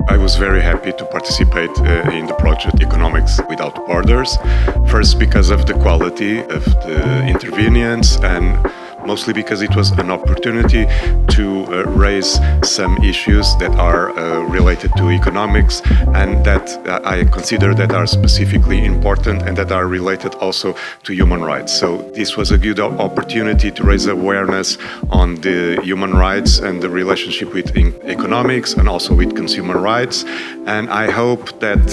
I was very happy to participate in the project Economics Without Borders. First, because of the quality of the intervenients, and mostly because it was an opportunity to raise some issues that are related to economics and that I consider that are specifically important and that are related also to human rights. So this was a good opportunity to raise awareness on the human rights and the relationship with economics and also with consumer rights. And I hope that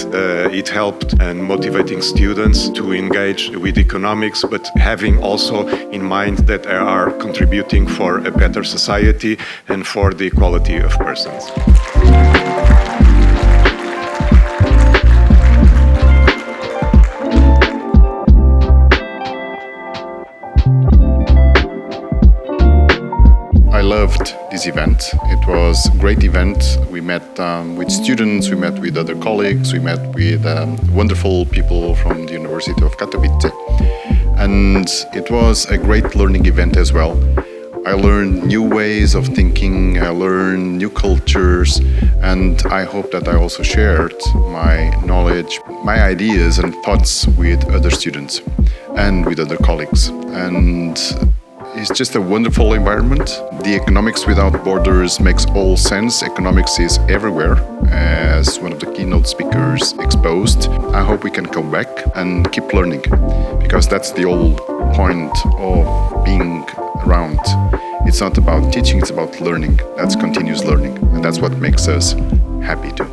it helped in motivating students to engage with economics, but having also in mind that they are contributing for a better society and for the equality of persons. I loved this event. It was a great event. We met with students, we met with other colleagues, we met with wonderful people from the University of Katowice. And it was a great learning event as well. I learned new ways of thinking, I learned new cultures, and I hope that I also shared my knowledge, my ideas and thoughts with other students and with other colleagues. And it's just a wonderful environment. The Economics Without Borders makes all sense. Economics is everywhere, as one of the keynote speakers exposed. I hope we can come back and keep learning, because that's the whole point of being around. It's not about teaching, it's about learning. That's continuous learning, and that's what makes us happy too.